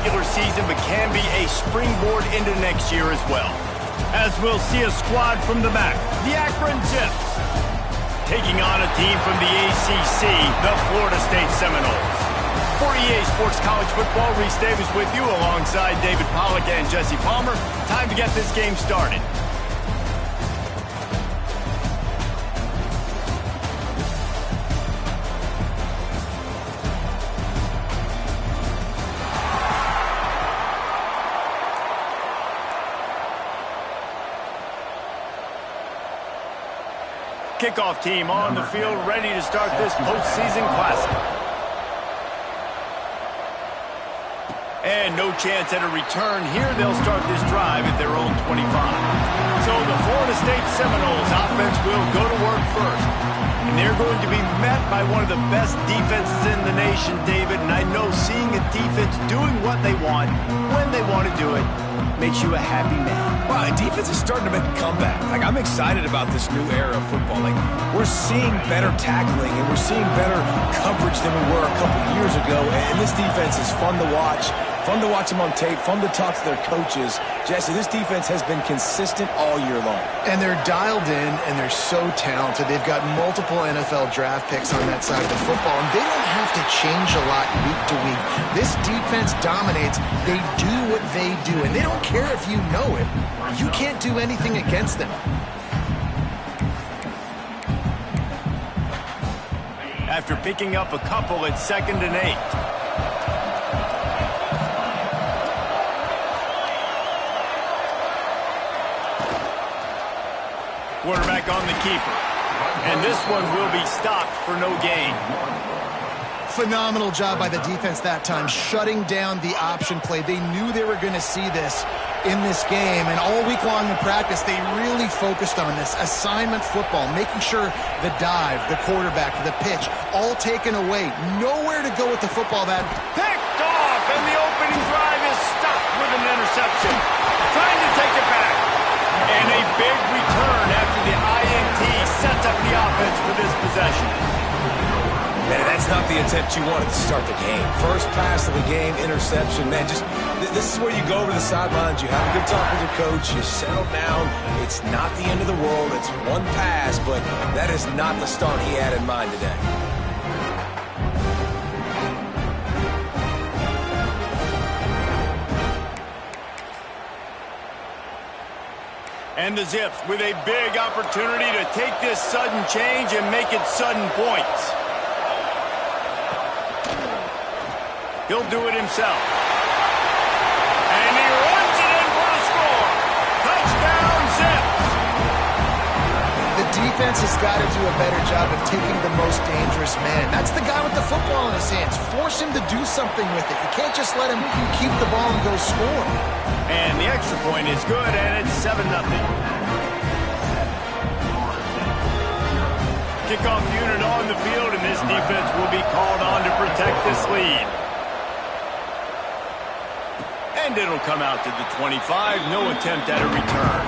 regular season, but can be a springboard into next year as well. As we'll see a squad from the back, the Akron Zips, taking on a team from the ACC, the Florida State Seminoles. For EA Sports College Football, Reese Davis with you alongside David Pollack and Jesse Palmer. Time to get this game started. Kickoff team on the field, ready to start this postseason classic. And no chance at a return here. They'll start this drive at their own 25. So the Florida State Seminoles offense will go to work first. And they're going to be met by one of the best defenses in the nation, David. And I know seeing a defense doing what they want, when they want to do it, makes you a happy man. Wow, the defense is starting to make a comeback. Like, I'm excited about this new era of football. Like, we're seeing better tackling and we're seeing better coverage than we were a couple years ago. And this defense is fun to watch. Fun to watch them on tape, fun to talk to their coaches. Jesse, this defense has been consistent all year long. And they're dialed in, and they're so talented. They've got multiple NFL draft picks on that side of the football, and they don't have to change a lot week to week. This defense dominates. They do what they do, and they don't care if you know it. You can't do anything against them. After picking up a couple, it's 2nd and 8. Quarterback on the keeper. And this one will be stopped for no gain. Phenomenal job by the defense that time, shutting down the option play. They knew they were going to see this in this game, and all week long in practice, they really focused on this assignment football, making sure the dive, the quarterback, the pitch, all taken away. Nowhere to go with the football. That picked off, and the opening drive is stopped with an interception. Trying to take it back. And a big return after the INT sets up the offense for this possession. Man, that's not the attempt you wanted to start the game. First pass of the game, interception. Man, just this is where you go over the sidelines. You have a good talk with your coach. You settle down. It's not the end of the world. It's one pass, but that is not the start he had in mind today. And the Zips with a big opportunity to take this sudden change and make it sudden points. He'll do it himself. And he runs it in for a score. Touchdown, Zips. The defense has got to do a better job of taking the most dangerous man. That's the guy with the football in his hands. Force him to do something with it. You can't just let him keep the ball and go score. And the extra point is good, and it's 7-0. Kickoff unit on the field, and this defense will be called on to protect this lead. And it'll come out to the 25. No attempt at a return.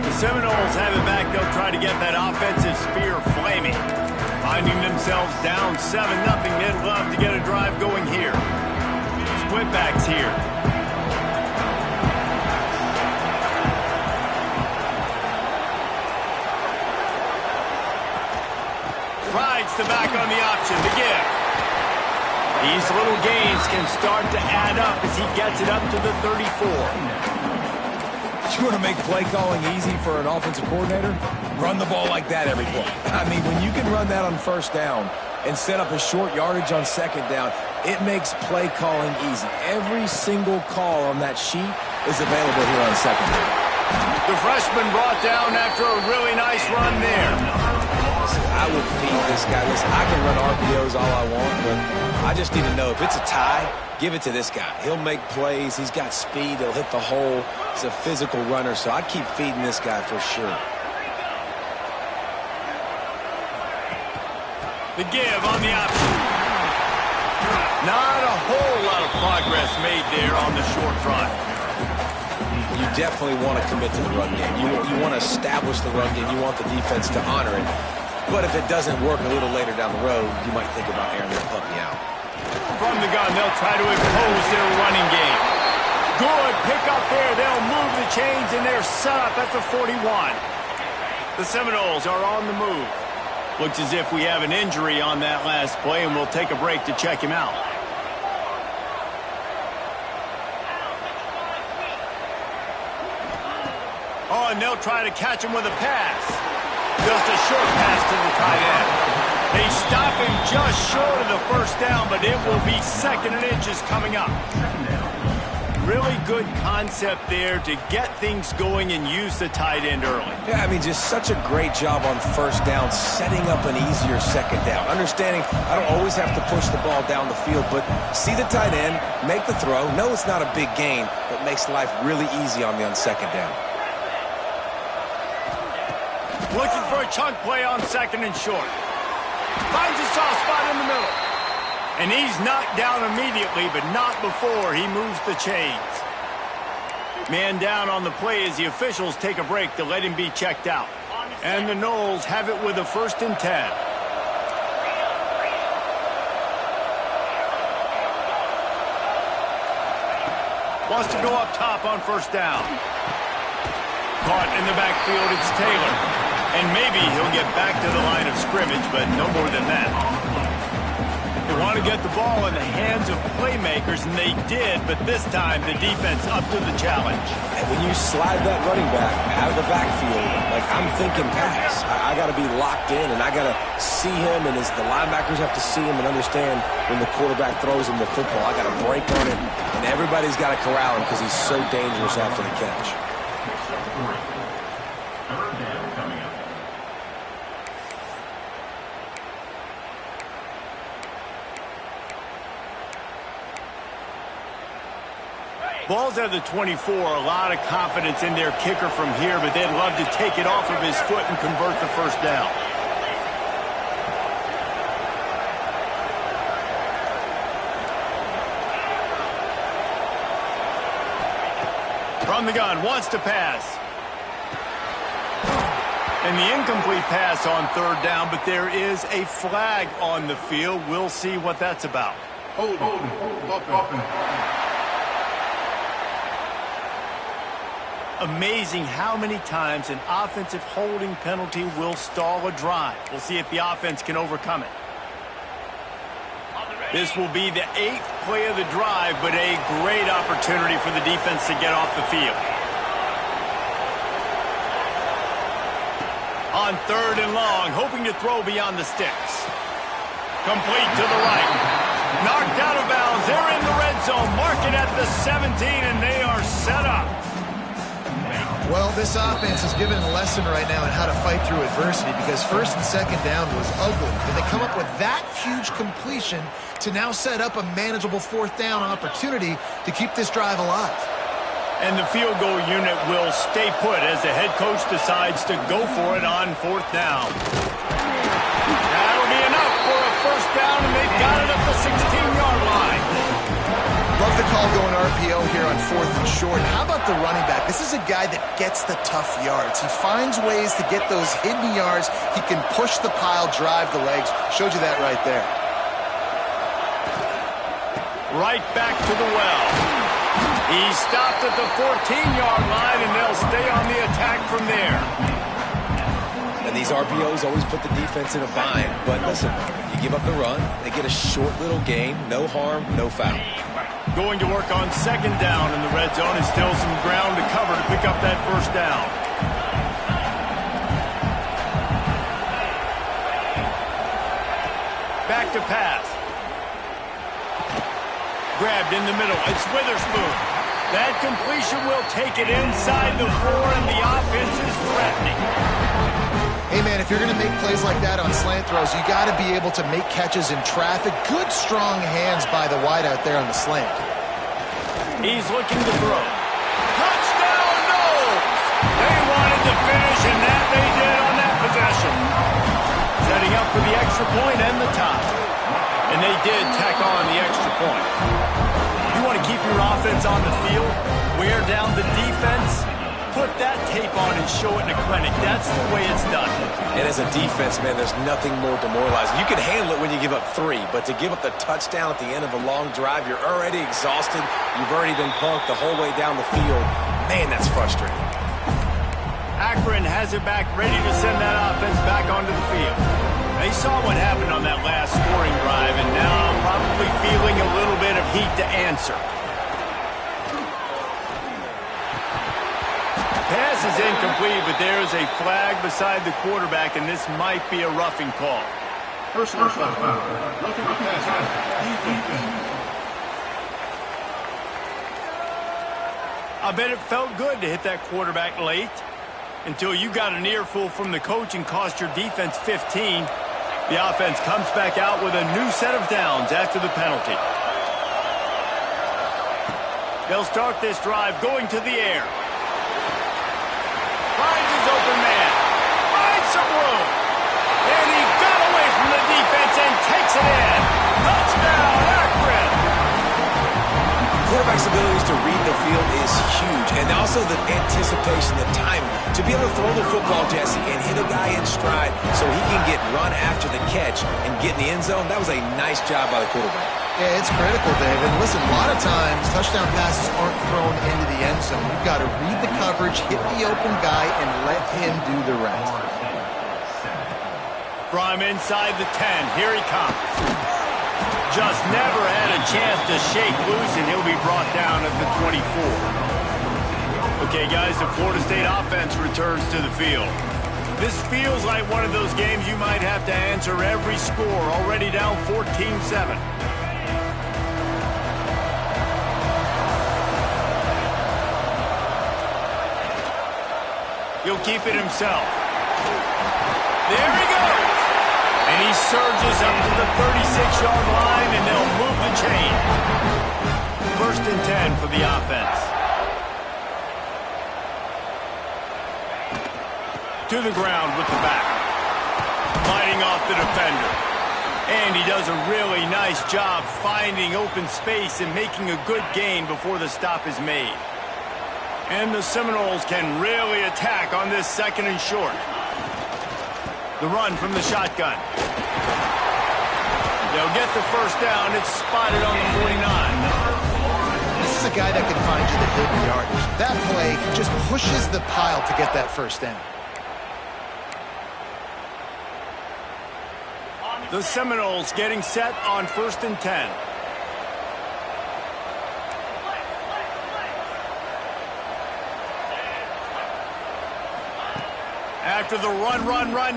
The Seminoles have it back. They'll try to get that offensive spear flaming. Finding themselves down 7-0. They'd love to get a drive going here. Split-backs here. Rides the back on the option, the give. These little gains can start to add up as he gets it up to the 34. You want to make play calling easy for an offensive coordinator? Run the ball like that every play. I mean, when you can run that on first down and set up a short yardage on second down, it makes play calling easy. Every single call on that sheet is available here on second down. The freshman brought down after a really nice run there. Listen, I would feed this guy. Listen, I can run RPOs all I want, but I just need to know if it's a tie, give it to this guy. He'll make plays. He's got speed. He'll hit the hole. He's a physical runner, so I'd keep feeding this guy for sure. The give on the option. Not a whole lot of progress made there on the short drive. You definitely want to commit to the run game. You want to establish the run game. You want the defense to honor it. But if it doesn't work a little later down the road, you might think about airing that puppy out. From the gun, they'll try to impose their running game. Good pickup there. They'll move the chains, and they're set up at the 41. The Seminoles are on the move. Looks as if we have an injury on that last play, and we'll take a break to check him out. Oh, and they'll try to catch him with a pass. Just a short pass to the tight end. They stop him just short of the first down, but it will be 2nd and inches coming up. Really good concept there to get things going and use the tight end early. Yeah, I mean, just such a great job on first down, setting up an easier second down. Understanding I don't always have to push the ball down the field, but see the tight end, make the throw. No, it's not a big gain, but makes life really easy on me on second down. Looking for a chunk play on 2nd and short. Finds a soft spot in the middle. And he's knocked down immediately, but not before he moves the chains. Man down on the play as the officials take a break to let him be checked out. And the Noles have it with a 1st and 10. Wants to go up top on 1st down. Caught in the backfield, it's Taylor. And maybe he'll get back to the line of scrimmage, but no more than that. They want to get the ball in the hands of playmakers, and they did, but this time the defense up to the challenge. And when you slide that running back out of the backfield, like I'm thinking pass, I got to be locked in, and I got to see him, and as the linebackers have to see him and understand when the quarterback throws him the football, I got to break on it, and everybody's got to corral him because he's so dangerous after the catch. Ball's at the 24. A lot of confidence in their kicker from here, but they'd love to take it off of his foot and convert the 1st down. From the gun, wants to pass. And the incomplete pass on 3rd down, but there is a flag on the field. We'll see what that's about. Hold on. Amazing how many times an offensive holding penalty will stall a drive. We'll see if the offense can overcome it. This will be the 8th play of the drive, but a great opportunity for the defense to get off the field. On 3rd and long, hoping to throw beyond the sticks. Complete to the right. Knocked out of bounds. They're in the red zone. Mark it at the 17, and they are set up. Well, this offense is given a lesson right now on how to fight through adversity because 1st and 2nd down was ugly. And they come up with that huge completion to now set up a manageable 4th down opportunity to keep this drive alive. And the field goal unit will stay put as the head coach decides to go for it on 4th down. That'll be enough for a 1st down, and they've got it at the 16-yard line. Love the call going RPO here on 4th and short. How about the running back? This is a guy that gets the tough yards. He finds ways to get those hidden yards. He can push the pile, drive the legs. Showed you that right there. Right back to the well. He stopped at the 14-yard line, and they'll stay on the attack from there. And these RPOs always put the defense in a bind. But listen, you give up the run, they get a short little gain, no harm, no foul. Going to work on 2nd down in the red zone, and still some ground to cover to pick up that 1st down. Back to pass. Grabbed in the middle. It's Witherspoon. That completion will take it inside the 4, and the offense is threatening. Hey, man, if you're going to make plays like that on slant throws, you got to be able to make catches in traffic. Good, strong hands by the wide out there on the slant. He's looking to throw. Touchdown, no! They wanted to finish, and that they did on that possession. Setting up for the extra point and the tie. And they did tack on the extra point. You want to keep your offense on the field, wear down the defense, put that tape on and show it in a clinic. That's the way it's done. And as a defense, man, there's nothing more demoralizing. You can handle it when you give up 3, but to give up the touchdown at the end of a long drive, you're already exhausted. You've already been punked the whole way down the field. Man, that's frustrating. Akron has it back, ready to send that offense back onto the field. They saw what happened on that last scoring drive, and now probably feeling a little bit of heat to answer. Pass is incomplete, but there is a flag beside the quarterback, and this might be a roughing call. Personal foul. Roughing the pass. Defense. I bet it felt good to hit that quarterback late until you got an earful from the coach and cost your defense 15. The offense comes back out with a new set of downs after the penalty. They'll start this drive going to the air. Finds his open man. Finds some room. And he got away from the defense and takes it in. Touchdown, Akron! Quarterback's abilities to read the field is huge, and also the anticipation, the timing. To be able to throw the football, Jesse, and hit a guy in stride so he can get run after the catch and get in the end zone, that was a nice job by the quarterback. Yeah, it's critical, David. Listen, a lot of times touchdown passes aren't thrown into the end zone. You've got to read the coverage, hit the open guy, and let him do the rest. From inside the 10, here he comes. Just never had a chance to shake loose, and he'll be brought down at the 24. Okay, guys, the Florida State offense returns to the field. This feels like one of those games you might have to answer every score, already down 14-7. He'll keep it himself. There he goes. And he surges up to the 36-yard line, and they'll move the chain. 1st and 10 for the offense. To the ground with the back. Fighting off the defender. And he does a really nice job finding open space and making a good gain before the stop is made. And the Seminoles can really attack on this 2nd and short. The run from the shotgun. They'll get the first down. It's spotted on the 49. This is a guy that can find you the hidden yardage. That play just pushes the pile to get that first down. The Seminoles getting set on 1st and 10. After the run,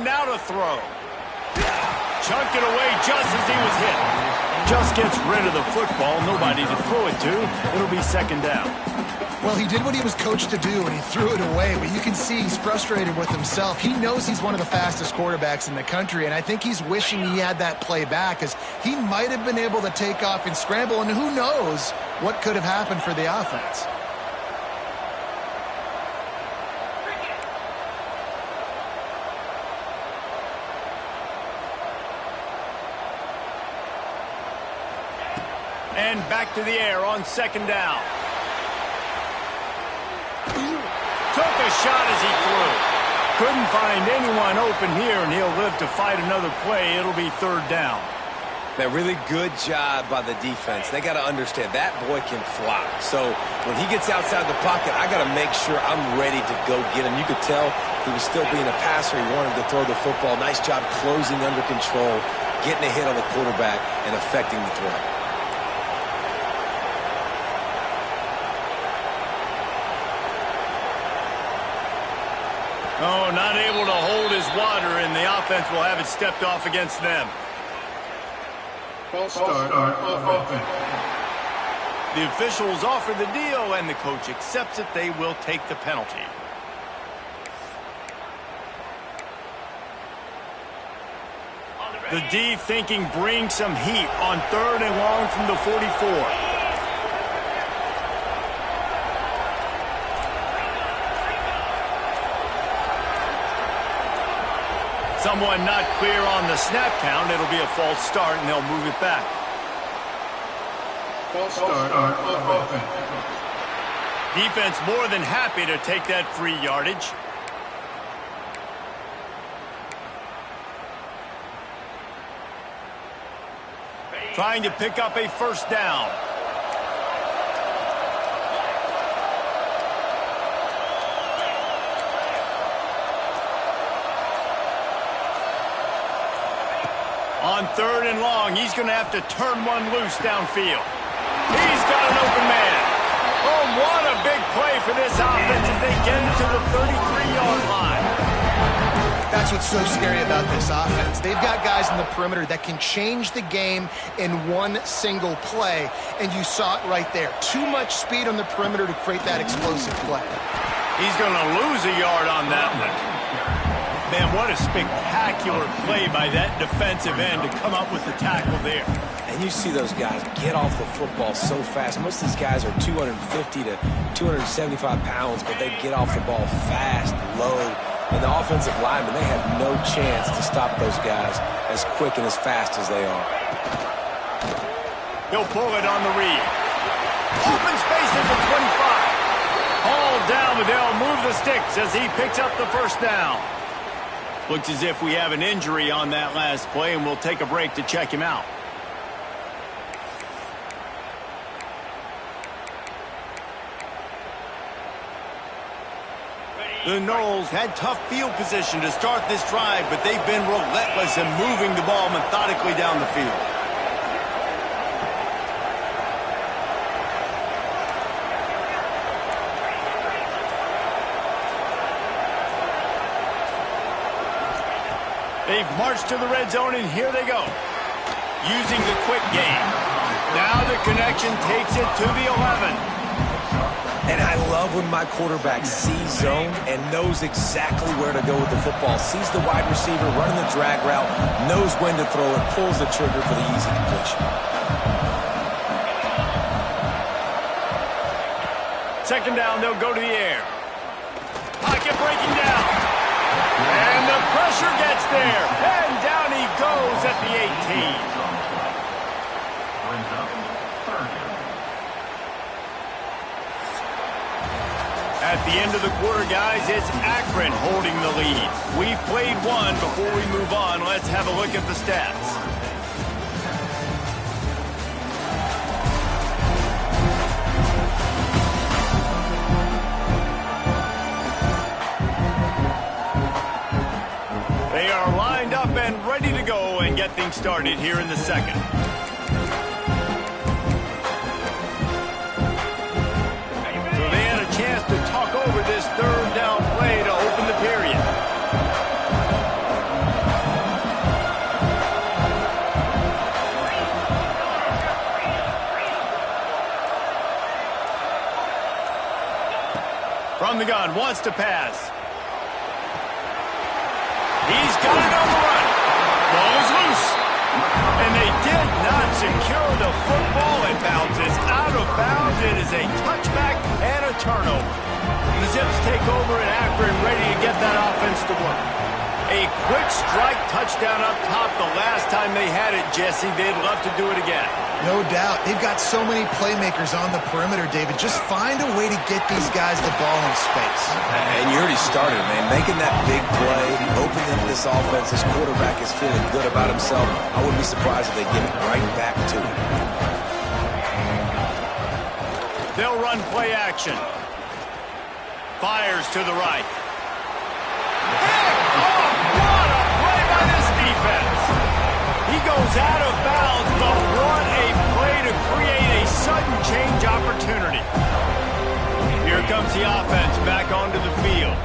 now to throw. Chunked it away just as he was hit. Just gets rid of the football, nobody to throw it to. It'll be 2nd down. Well, he did what he was coached to do, and he threw it away, but you can see he's frustrated with himself. He knows he's one of the fastest quarterbacks in the country, and I think he's wishing he had that play back, because he might have been able to take off and scramble, and who knows what could have happened for the offense. And back to the air on 2nd down. Took a shot as he threw. Couldn't find anyone open here, and he'll live to fight another play. It'll be 3rd down. That really good job by the defense. They got to understand that boy can fly. So when he gets outside the pocket, I got to make sure I'm ready to go get him. You could tell he was still being a passer. He wanted to throw the football. Nice job closing under control, getting a hit on the quarterback, and affecting the throw. Oh, not able to hold his water, and the offense will have it stepped off against them. False start offense. The officials offer the deal, and the coach accepts it. They will take the penalty. The D thinking bring some heat on 3rd and long from the 44. Someone not clear on the snap count. It'll be a false start, and they'll move it back. False start offense. Defense more than happy to take that free yardage. Trying to pick up a first down. On 3rd and long, he's going to have to turn one loose downfield. He's got an open man. Oh, what a big play for this offense as they get into the 33-yard line. That's what's so scary about this offense. They've got guys in the perimeter that can change the game in one single play, and you saw it right there. Too much speed on the perimeter to create that explosive play. He's going to lose a yard on that one. Man, what a spectacular play by that defensive end to come up with the tackle there. And you see those guys get off the football so fast. Most of these guys are 250 to 275 pounds, but they get off the ball fast, low. And the offensive linemen, they have no chance to stop those guys as quick and as fast as they are. He'll pull it on the read. Open space at the 25. Hauled down, but they'll move the sticks as he picks up the first down. Looks as if we have an injury on that last play, and we'll take a break to check him out. The Noles had tough field position to start this drive, but they've been relentless in moving the ball methodically down the field. They've marched to the red zone, and here they go. Using the quick game. Now the connection takes it to the 11. And I love when my quarterback sees zone and knows exactly where to go with the football. Sees the wide receiver running the drag route, knows when to throw it, pulls the trigger for the easy completion. Second down, they'll go to the air. Pocket breaking down. And the pressure gets there. And down he goes at the 18. At the end of the quarter, guys, it's Akron holding the lead. We've played one. Before we move on, let's have a look at the stats. They are lined up and ready to go and get things started here in the second. To talk over this third down play to open the period. From the gun, wants to pass. He's got it on the run. Ball is loose. And they did not secure the football. It bounces out of bounds. It is a touchback and a turnover. The Zips take over in Akron, ready to get that offense to work. A quick strike touchdown up top the last time they had it, Jesse. They'd love to do it again. No doubt. They've got so many playmakers on the perimeter, David. Just find a way to get these guys the ball in space. And you already started, man. Making that big play, opening up this offense. This quarterback is feeling good about himself. I wouldn't be surprised if they give it right back to him. They'll run play action. Fires to the right. What a play by this defense. He goes out of bounds, but what a play to create a sudden change opportunity. Here comes the offense back onto the field.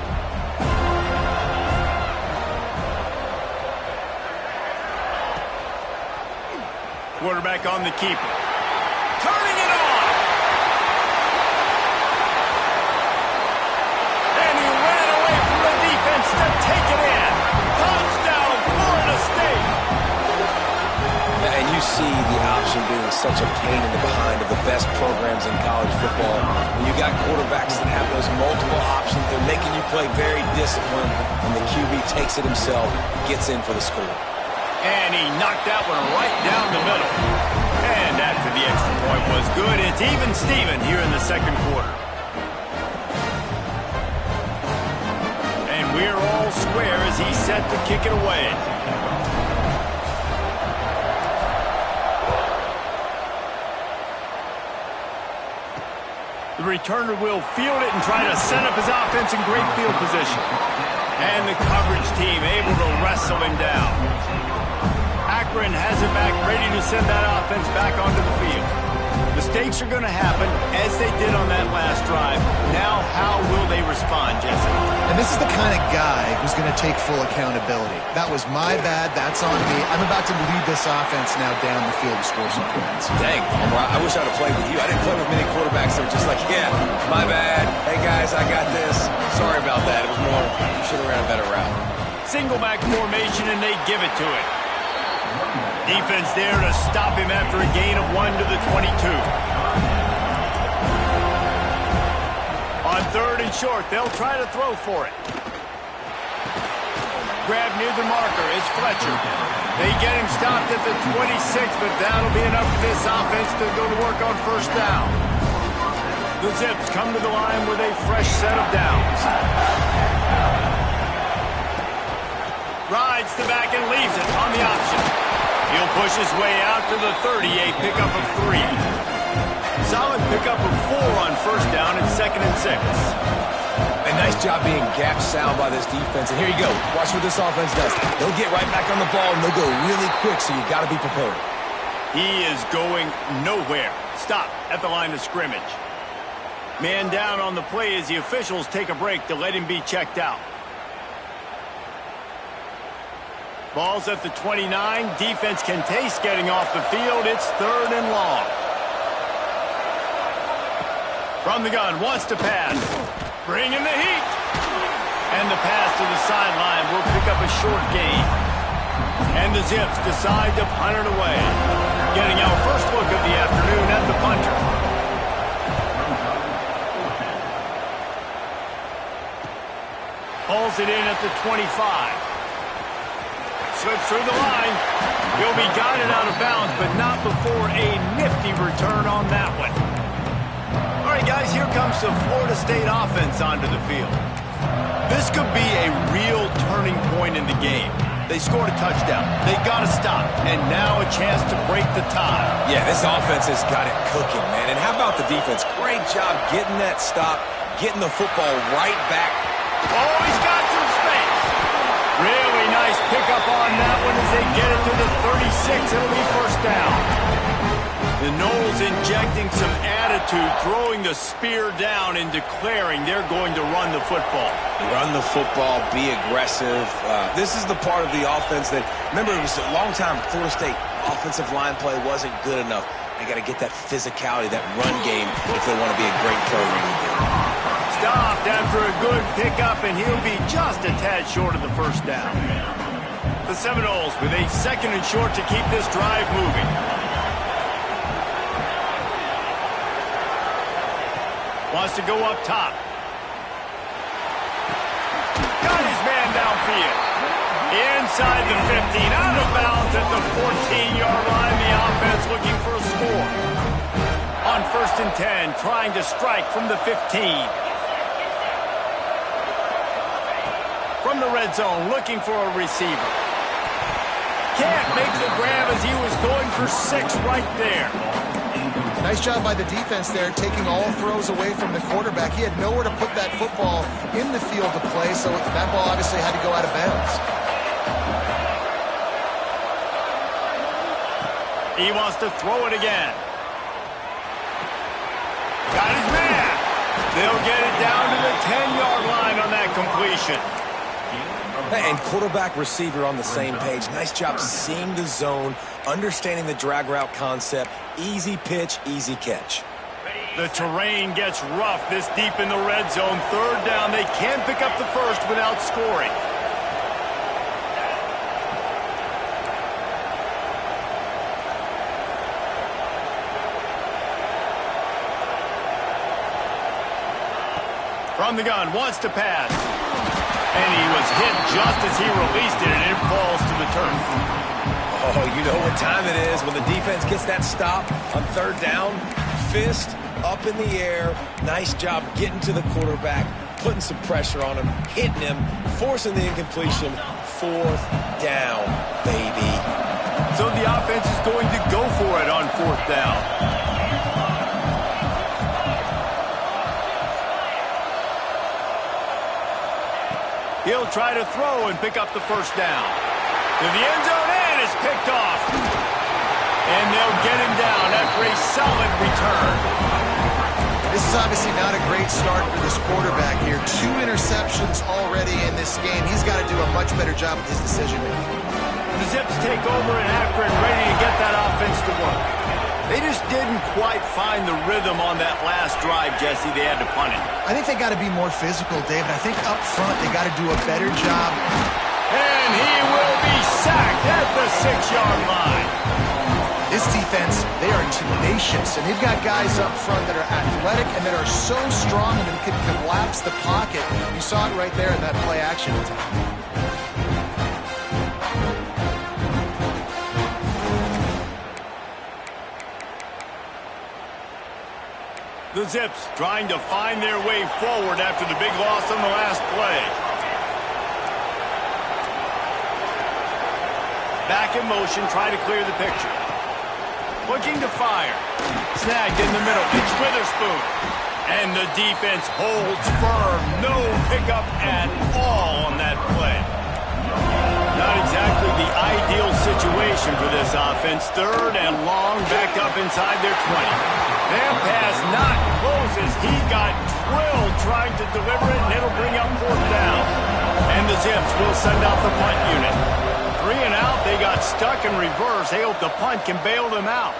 Quarterback on the keeper. Turning it on. To take it in. Touchdown, Florida State. And you see the option being such a pain in the behind of the best programs in college football. When you got quarterbacks that have those multiple options, they're making you play very disciplined, and the QB takes it himself, gets in for the score. And he knocked that one right down the middle. And after the extra point was good, it's even Steven here in the second quarter. We're all square as he's set to kick it away. The returner will field it and try to set up his offense in great field position. And the coverage team able to wrestle him down. Akron has it back, ready to send that offense back onto the field. Mistakes are going to happen, as they did on that last drive. Now, how will they respond, Jesse? And this is the kind of guy who's going to take full accountability. That was my bad. That's on me. I'm about to lead this offense now down the field to score some points. Dang, Palmer, I wish I'd have played with you. I didn't play with many quarterbacks that were just like, yeah, my bad. Hey, guys, I got this. Sorry about that. It was more, you should have ran a better route. Single back formation, and they give it to it. Defense there to stop him after a gain of 1 to the 22. On 3rd and short, they'll try to throw for it. Grab near the marker is Fletcher. They get him stopped at the 26, but that'll be enough for this offense to go to work on 1st down. The Zips come to the line with a fresh set of downs. Rides the back and leaves it on the option. He'll push his way out to the 30, a pickup of 3. Solid pickup of 4 on 1st down and 2nd and 6. A nice job being gap sound by this defense. And here you go. Watch what this offense does. They'll get right back on the ball, and they'll go really quick, so you got to be prepared. He is going nowhere. Stop at the line of scrimmage. Man down on the play as the officials take a break to let him be checked out. Ball's at the 29. Defense can taste getting off the field. It's 3rd and long. From the gun, wants to pass. Bring in the heat. And the pass to the sideline will pick up a short gain. And the Zips decide to punt it away. Getting our first look of the afternoon at the punter. Pulls it in at the 25. Slips through the line. He'll be guided out of bounds, but not before a nifty return on that one. All right, guys, here comes the Florida State offense onto the field. This could be a real turning point in the game. They scored a touchdown. They got to stop, and now a chance to break the tie. Yeah, this offense has got it cooking, man. And how about the defense? Great job getting that stop, getting the football right back. Oh, he's got some space. Really nice pickup on that one as they get it to the 36. It'll be 1st down. The Noles injecting some attitude, throwing the spear down and declaring they're going to run the football. Run the football, be aggressive. This is the part of the offense that, remember, it was a long time Florida State offensive line play wasn't good enough. They got to get that physicality, that run game, if they want to be a great program again. Stopped after a good pickup, and he'll be just a tad short of the 1st down. The Seminoles with a 2nd and short to keep this drive moving. Wants to go up top. Got his man downfield. Inside the 15, out of bounds at the 14-yard line. The offense looking for a score. On 1st and 10, trying to strike from the 15. From the red zone, looking for a receiver. Can't make the grab as he was going for 6 right there. Nice job by the defense there, taking all throws away from the quarterback. He had nowhere to put that football in the field to play, so that ball obviously had to go out of bounds. He wants to throw it again. Got his man. They'll get it down to the 10-yard line on that completion. And quarterback receiver on the same page. Nice job seeing the zone, understanding the drag route concept. Easy pitch, easy catch. The terrain gets rough this deep in the red zone. 3rd down. They can't pick up the 1st without scoring. From the gun, wants to pass. And he was hit just as he released it, and it falls to the turf. Oh, you know what time it is when the defense gets that stop on 3rd down. Fist up in the air. Nice job getting to the quarterback, putting some pressure on him, hitting him, forcing the incompletion. Fourth down, baby. So the offense is going to go for it on fourth down. He'll try to throw and pick up the first down. To the end zone, and it's picked off. And they'll get him down after a solid return. This is obviously not a great start for this quarterback here. 2 interceptions already in this game. He's got to do a much better job with his decision-making. The Zips take over in Akron, ready to get that offense to work. They just didn't quite find the rhythm on that last drive, Jesse. They had to punt it. I think they got to be more physical, David. I think up front they got to do a better job. And he will be sacked at the 6-yard line. This defense, they are tenacious, and they've got guys up front that are athletic and that are so strong and that can collapse the pocket. You saw it right there in that play action attack. The Zips trying to find their way forward after the big loss on the last play. Back in motion, try to clear the picture. Looking to fire. Snagged in the middle. It's Witherspoon. And the defense holds firm. No pickup at all on that play. Not exactly the ideal situation for this offense. 3rd and long, back up inside their 20. That pass not close as he got drilled trying to deliver it, and it'll bring up 4th down. And the Zips will send out the punt unit. 3 and out, they got stuck in reverse. They hope the punt can bail them out.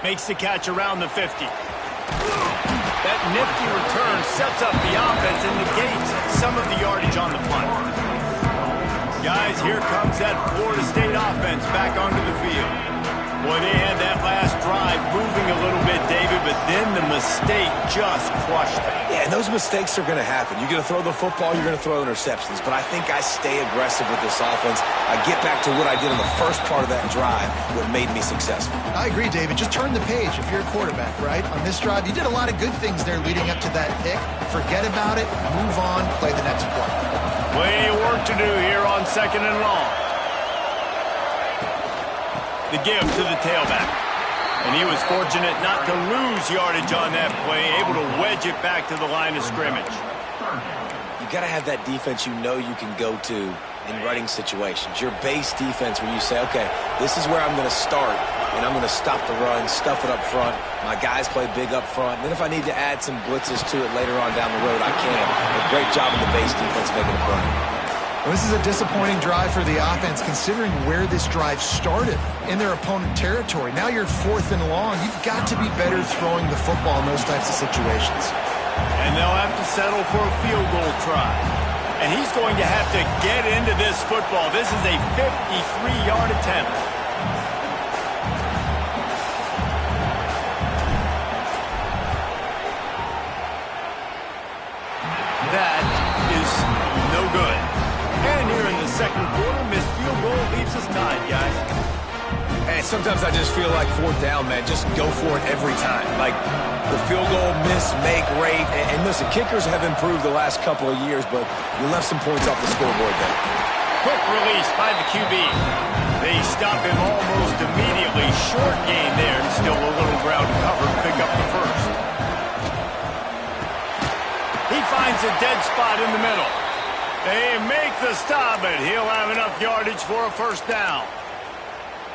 Makes the catch around the 50. That nifty return sets up the offense and negates some of the yardage on the punt. Guys, here comes that Florida State offense back onto the field. Boy, they had that last drive moving a little bit, David, but then the mistake just crushed them. Yeah, and those mistakes are going to happen. You're going to throw the football, you're going to throw interceptions. But I think I stay aggressive with this offense. I get back to what I did in the first part of that drive, what made me successful. I agree, David. Just turn the page if you're a quarterback, right? On this drive, you did a lot of good things there leading up to that pick. Forget about it, move on, play the next play. Plenty of work to do here on 2nd and long. The give to the tailback. And he was fortunate not to lose yardage on that play, able to wedge it back to the line of scrimmage. You got to have that defense you know you can go to in running situations. Your base defense where you say, okay, this is where I'm going to start, and I'm going to stop the run, stuff it up front. My guys play big up front. And then if I need to add some blitzes to it later on down the road, I can. But great job in the base defense making a play. Well, this is a disappointing drive for the offense considering where this drive started in their opponent territory. Now you're 4th and long. You've got to be better throwing the football in those types of situations. And they'll have to settle for a field goal try. And he's going to have to get into this football. This is a 53-yard attempt. That is no good. And here in the 2nd quarter, missed field goal leaves us tied, guys. Hey, sometimes I just feel like 4th down, man. Just go for it every time. Like the field goal miss, make rate. And listen, kickers have improved the last couple of years, but you left some points off the scoreboard there. Quick release by the QB. They stop him almost immediately. Short gain there, and still a little ground cover to pick up the first. He finds a dead spot in the middle. They make the stop, but he'll have enough yardage for a 1st down.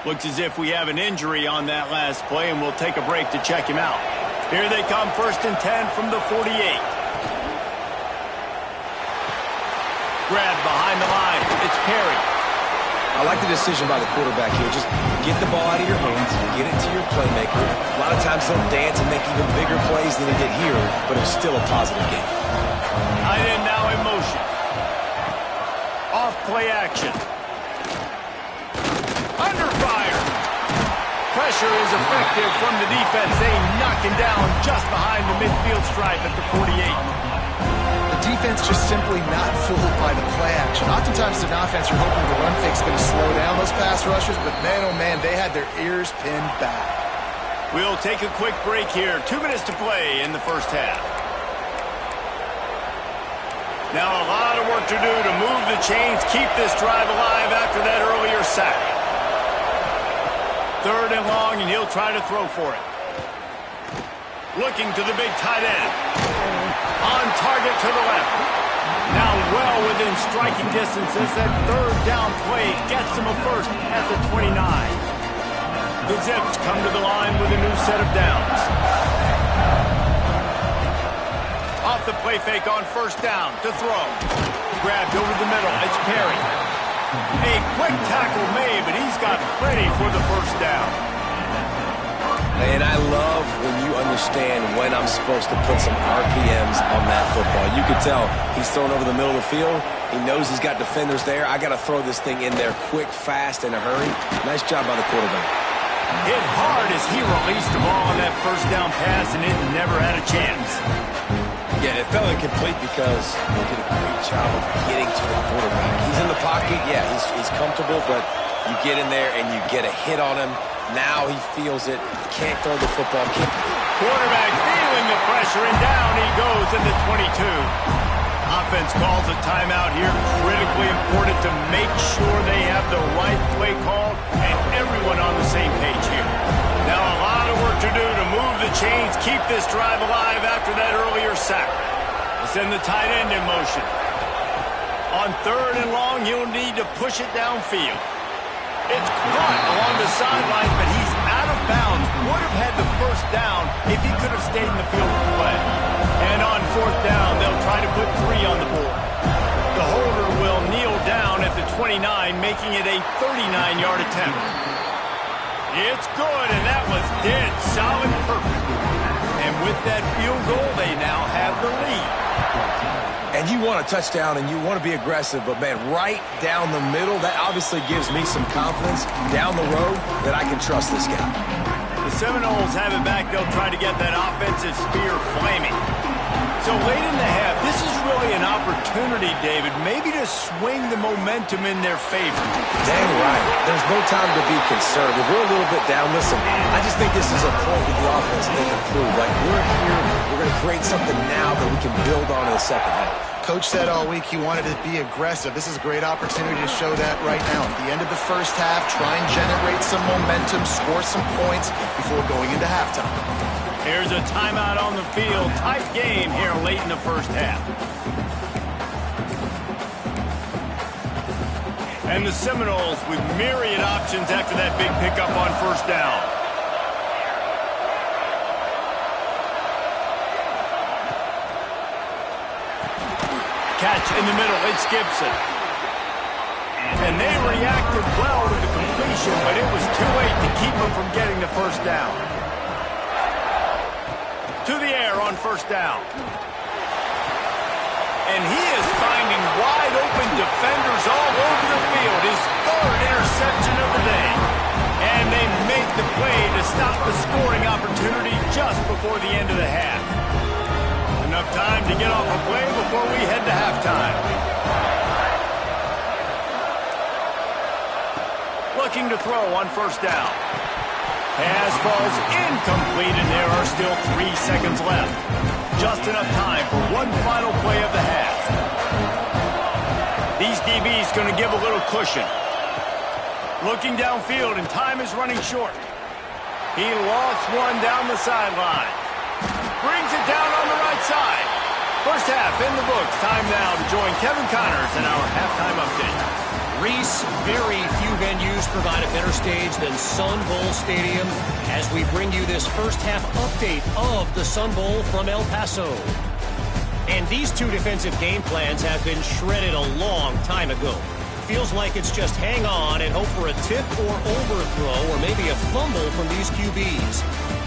Looks as if we have an injury on that last play, and we'll take a break to check him out. Here they come, 1st and 10 from the 48. Grab behind the line. It's Perry. I like the decision by the quarterback here. Just get the ball out of your hands, get it to your playmaker. A lot of times they'll dance and make even bigger plays than he did here, but it was still a positive game. Tight end now in motion. Off play action. Under fire. Pressure is effective from the defense. They knock him down just behind the midfield stripe at the 48. The defense just simply not fooled by the play action. Oftentimes, an offense are hoping the run fake's going to slow down those pass rushers, but man, oh man, they had their ears pinned back. We'll take a quick break here. 2 minutes to play in the 1st half. Now a lot of work to do to move the chains, keep this drive alive after that earlier sack. 3rd and long, and he'll try to throw for it. Looking to the big tight end. On target to the left. Now well within striking distance as that 3rd down play gets him a first at the 29. The Zips come to the line with a new set of downs. Off the play fake on 1st down to throw. Grabbed over the middle. It's Perry. A quick tackle made, but he's got plenty for the 1st down. And I love when you understand when I'm supposed to put some RPMs on that football. You can tell he's throwing over the middle of the field. He knows he's got defenders there. I got to throw this thing in there quick, fast, in a hurry. Nice job by the quarterback. Hit hard as he released the ball on that 1st down pass, and it never had a chance. Yeah, it fell incomplete because he did a great job of getting to the quarterback. He's in the pocket. Yeah, he's comfortable, but you get in there and you get a hit on him. Now he feels it. Can't throw the football. Quarterback feeling the pressure, and down he goes in the 22. Offense calls a timeout here. Critically important to make sure they have the right play call and everyone on the same page here. Now a lot of work to do to move the chains, keep this drive alive after that earlier sack. Let's send the tight end in motion. On 3rd and long, he'll need to push it downfield. It's caught along the sidelines, but he's out of bounds. Would have had the 1st down if he could have stayed in the field of play. And on 4th down, they'll try to put 3 on the board. The holder will kneel down at the 29, making it a 39-yard attempt. It's good, and that was dead solid perfect. And with that field goal, they now have the lead. And you want a touchdown and you want to be aggressive, but, man, right down the middle, that obviously gives me some confidence down the road that I can trust this guy. The Seminoles have it back. They'll try to get that offensive spear flaming. So late in the half, this is really an opportunity, David, maybe to swing the momentum in their favor. Dang right. There's no time to be concerned. If we're a little bit down, listen, I just think this is a point with the offense they can prove. Like, we're here, we're going to create something now that we can build on in the 2nd half. Coach said all week he wanted to be aggressive. This is a great opportunity to show that right now. At the end of the 1st half, try and generate some momentum, score some points before going into halftime. Here's a timeout on the field. Tight game here late in the 1st half. And the Seminoles with myriad options after that big pickup on 1st down. Catch in the middle, it's Gibson. And they reacted well to the completion, but it was too late to keep them from getting the 1st down. To the air on 1st down. And he is finding wide open defenders all over the field. His 3rd interception of the day. And they make the play to stop the scoring opportunity just before the end of the half. Enough time to get off a play before we head to halftime. Looking to throw on 1st down. Pass falls incomplete, and there are still 3 seconds left. Just enough time for one final play of the half. These DBs going to give a little cushion. Looking downfield, and time is running short. He lost one down the sideline. Brings it down on the right side. 1st half in the books. Time now to join Kevin Connors in our halftime update. Reese, very few venues provide a better stage than Sun Bowl Stadium as we bring you this 1st half update of the Sun Bowl from El Paso. And these 2 defensive game plans have been shredded a long time ago. Feels like it's just hang on and hope for a tip or overthrow or maybe a fumble from these QBs.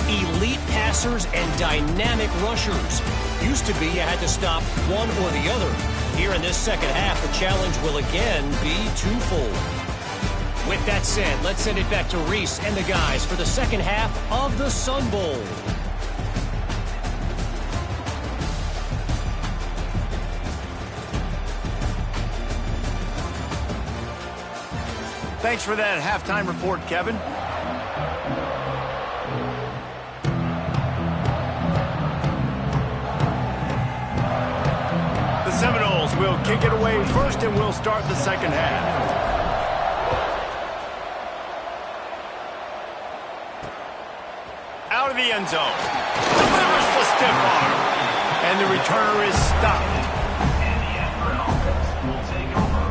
Elite passers and dynamic rushers. Used to be you had to stop one or the other. Here in this 2nd half, the challenge will again be twofold. With that said, let's send it back to Reese and the guys for the 2nd half of the Sun Bowl. Thanks for that halftime report, Kevin. The Seminoles kick it away first, and we'll start the second half. Out of the end zone. Delivers the stiff arm. And the returner is stopped.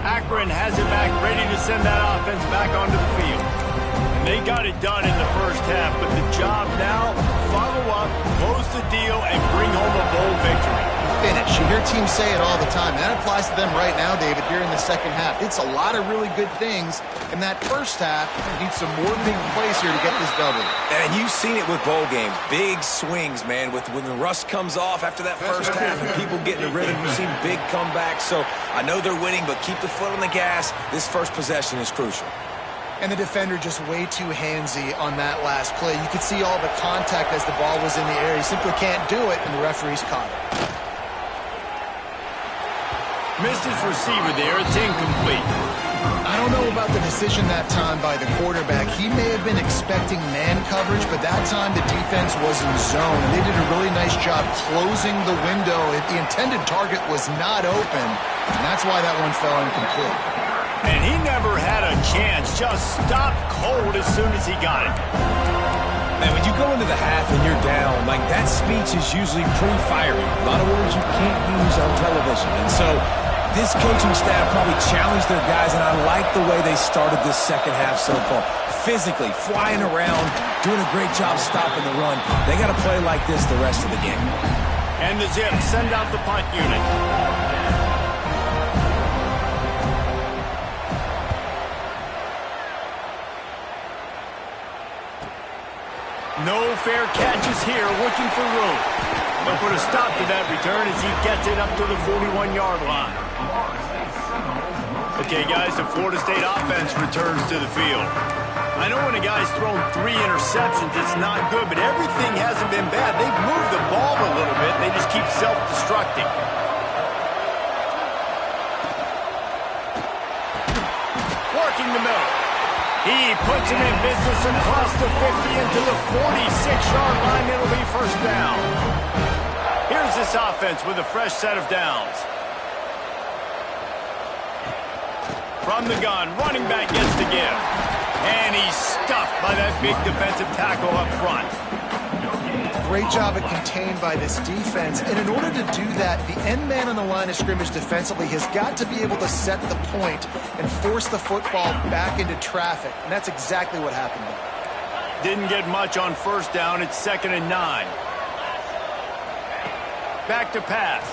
Akron has it back, ready to send that offense back onto the field. And they got it done in the first half, but the job now, follow up, close the deal, and bring home a bowl victory. Finish. You hear teams say it all the time, and that applies to them right now, David, here in the second half. It's a lot of really good things in that first half. Need some more big plays here to get this double. And you've seen it with bowl games. Big swings, man. When the rust comes off after that first half and people get in a rhythm, you've seen big comebacks. So I know they're winning, but keep the foot on the gas. This first possession is crucial. And the defender just way too handsy on that last play. You could see all the contact as the ball was in the air. He simply can't do it, and the referee's caught it. Missed his receiver there. It's incomplete. I don't know about the decision that time by the quarterback. He may have been expecting man coverage, but that time the defense was in zone, and they did a really nice job closing the window. The intended target was not open, and that's why that one fell incomplete. And he never had a chance. Just stopped cold as soon as he got it. Man, when you go into the half and you're down, like that speech is usually pretty fiery. A lot of words you can't use on television. And so this coaching staff probably challenged their guys, and I like the way they started this second half so far. Physically, flying around, doing a great job stopping the run. They got to play like this the rest of the game. And the Zips send out the punt unit. No fair catches here, looking for room. They'll put a stop to that return as he gets it up to the 41-yard line. Okay, guys, the Florida State offense returns to the field. I know when a guy's thrown 3 interceptions, it's not good, but everything hasn't been bad. They've moved the ball a little bit. They just keep self-destructing. Working the middle. He puts him in business across the 50 into the 46-yard line. It'll be first down. Here's this offense with a fresh set of downs. From the gun, running back gets the give. And he's stuffed by that big defensive tackle up front. Great job at contained by this defense. And in order to do that, the end man on the line of scrimmage defensively has got to be able to set the point and force the football back into traffic. And that's exactly what happened there. Didn't get much on first down. It's 2nd and 9. Back to pass.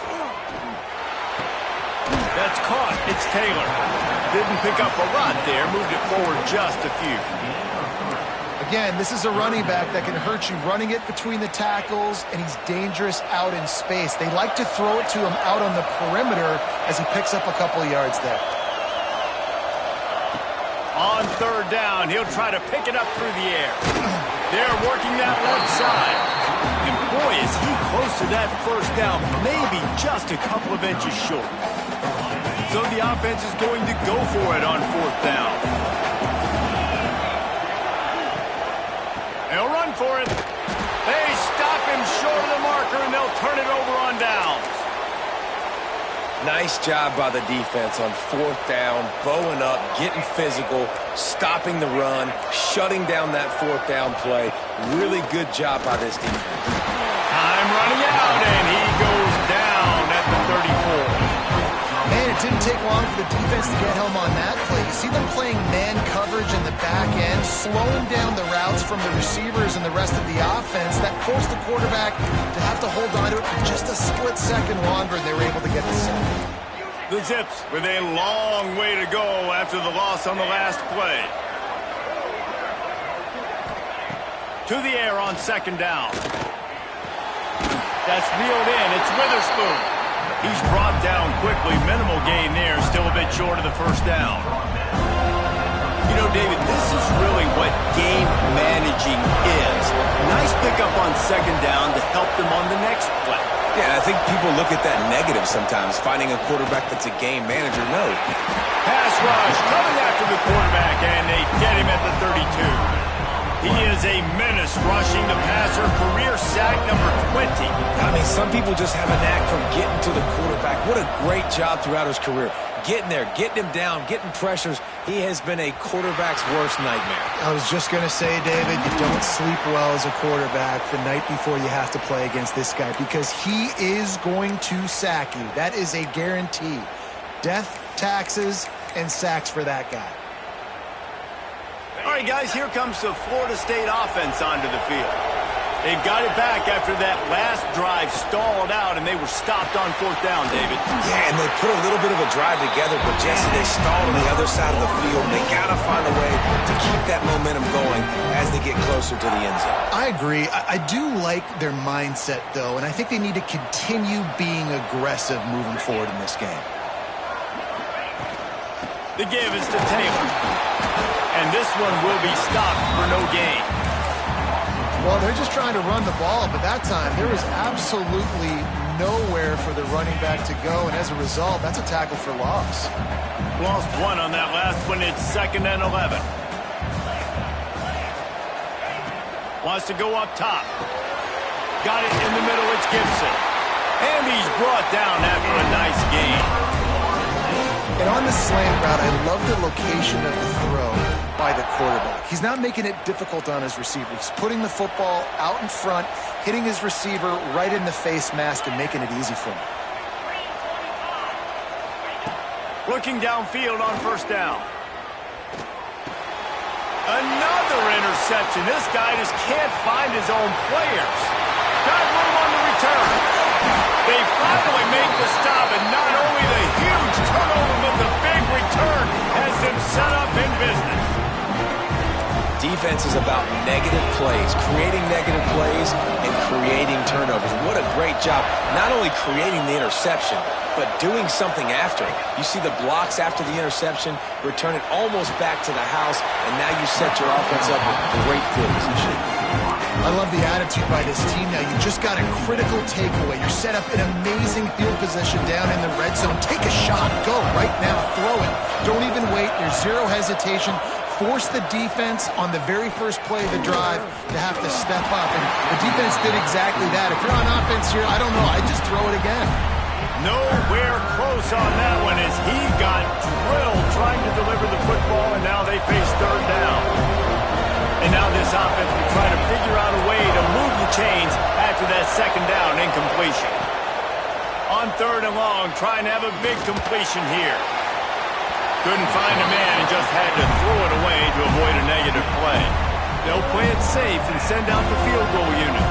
That's caught. It's Taylor. Didn't pick up a lot there. Moved it forward just a few. Again, this is a running back that can hurt you running it between the tackles, and he's dangerous out in space. They like to throw it to him out on the perimeter as he picks up a couple of yards there. On 3rd down, he'll try to pick it up through the air. They're working that left side. And boy, is he close to that first down, maybe just a couple of inches short. So the offense is going to go for it on 4th down. They'll run for it. They stop him short of the marker, and they'll turn it over on downs. Nice job by the defense on 4th down, bowing up, getting physical, stopping the run, shutting down that 4th down play. Really good job by this defense. Time running out, and he goes down at the 34. Man, it didn't take long for the defense to get home on that play. You see them playing man coverage in the back end, slowing down the routes from the receivers and the rest of the offense. That forced the quarterback to have to hold on to it for just a split second longer, and they were able to get the sack. The Zips with a long way to go after the loss on the last play. To the air on 2nd down. That's reeled in. It's Witherspoon. He's brought down quickly. Minimal gain there. Still a bit short of the first down. You know, David, this is really what game managing is. Nice pickup on 2nd down to help them on the next play. Yeah, I think people look at that negative sometimes, finding a quarterback that's a game manager. No. Pass rush coming after the quarterback, and they get him at the 32. He is a menace rushing the passer. Career sack number I mean, some people just have a knack for getting to the quarterback. What a great job throughout his career. Getting there, getting him down, getting pressures. He has been a quarterback's worst nightmare. I was just going to say, David, you don't sleep well as a quarterback the night before you have to play against this guy because he is going to sack you. That is a guarantee. Death, taxes, and sacks for that guy. All right, guys, here comes the Florida State offense onto the field. They've got it back after that last drive stalled out, and they were stopped on 4th down, David. Yeah, and they put a little bit of a drive together, but Jesse, they stalled on the other side of the field. They got to find a way to keep that momentum going as they get closer to the end zone. I agree. I do like their mindset, though, and I think they need to continue being aggressive moving forward in this game. The give is to Taylor. And this one will be stopped for no gain. Well, they're just trying to run the ball, but that time there was absolutely nowhere for the running back to go, and as a result, that's a tackle for loss. Lost one on that last one. It's 2nd and 11. Wants to go up top. Got it in the middle. It's Gibson. And he's brought down after a nice gain. And on the slant route, I love the location of the throw by the quarterback. He's not making it difficult on his receiver. He's putting the football out in front, hitting his receiver right in the face mask and making it easy for him. Looking downfield on 1st down. Another interception. This guy just can't find his own players. Got room on the return. They finally make the stop, and not only the huge turnover, but the big return has them set up in business. Defense is about negative plays, creating negative plays and creating turnovers. What a great job, not only creating the interception, but doing something after it. You see the blocks after the interception, return it almost back to the house, and now you set your offense up with great field position. I love the attitude by this team now. You just got a critical takeaway. You're set up in amazing field position down in the red zone. Take a shot. Go right now. Throw it. Don't even wait. There's zero hesitation. Force the defense on the very first play of the drive to have to step up. And the defense did exactly that. If you're on offense here, I don't know. I'd just throw it again. Nowhere close on that one as he got drilled trying to deliver the football, and now they face 3rd down. And now this offense will try to figure out a way to move the chains after that 2nd down incompletion. On 3rd and long, trying to have a big completion here. Couldn't find a man and just had to throw it away to avoid a negative play. They'll play it safe and send out the field goal unit.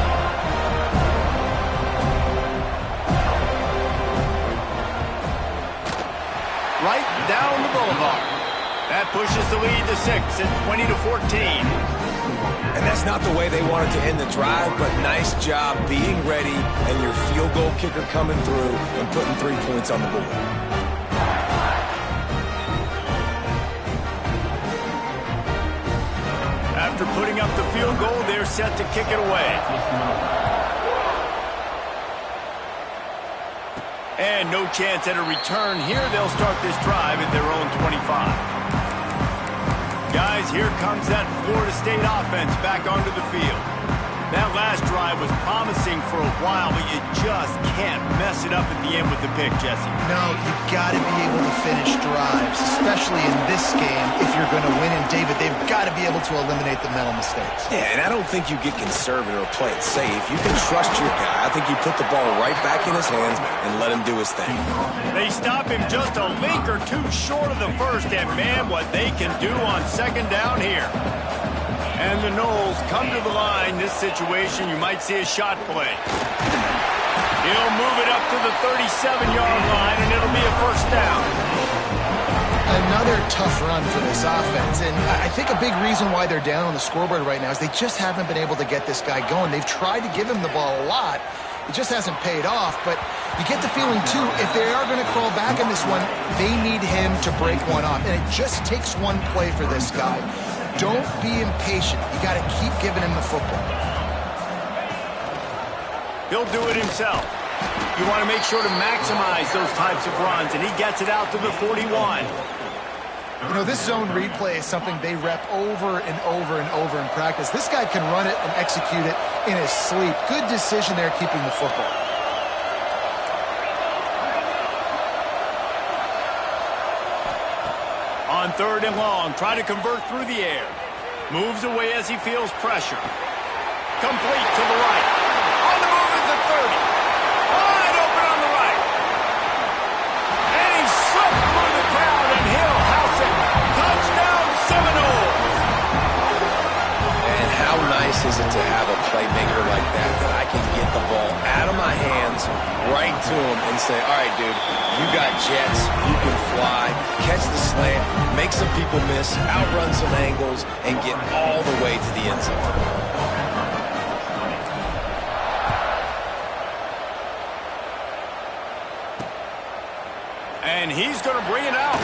Right down the boulevard. That pushes the lead to 6 at 20-14. And that's not the way they wanted to end the drive, but nice job being ready and your field goal kicker coming through and putting 3 points on the board. After putting up the field goal, they're set to kick it away. And no chance at a return here. They'll start this drive at their own 25. Guys, here comes that Florida State offense back onto the field. That last drive was promising for a while, but you just can't mess it up at the end with the pick, Jesse. No, you've got to be able to finish drives, especially in this game if you're going to win. And, David, they've got to be able to eliminate the mental mistakes. Yeah, and I don't think you get conservative or play it safe. You can trust your guy. I think you put the ball right back in his hands and let him do his thing. They stop him just a link or two short of the first, and, man, what they can do on 2nd down here. And the Noles come to the line. This situation, you might see a shot play. He'll move it up to the 37-yard line, and it'll be a 1st down. Another tough run for this offense, and I think a big reason why they're down on the scoreboard right now is they just haven't been able to get this guy going. They've tried to give him the ball a lot. It just hasn't paid off, but you get the feeling, too, if they are going to crawl back in this one, they need him to break one off, and it just takes one play for this guy. Don't be impatient. You got to keep giving him the football. He'll do it himself. You want to make sure to maximize those types of runs, and he gets it out to the 41. You know, this zone read play is something they rep over and over and over in practice. This guy can run it and execute it in his sleep. Good decision there keeping the football. On 3rd and long, try to convert through the air. Moves away as he feels pressure. Complete to the right. On the move is the 30. Wide open on the right. And he slipped through the crowd, and he'll house it. Touchdown, Seminoles. And how nice is it to have a playmaker like that I can get the ball out of my hands right to him and say, all right, dude, you got jets, you can fly, catch the slant, make some people miss, outrun some angles, and get all the way to the end zone. And he's going to bring it out.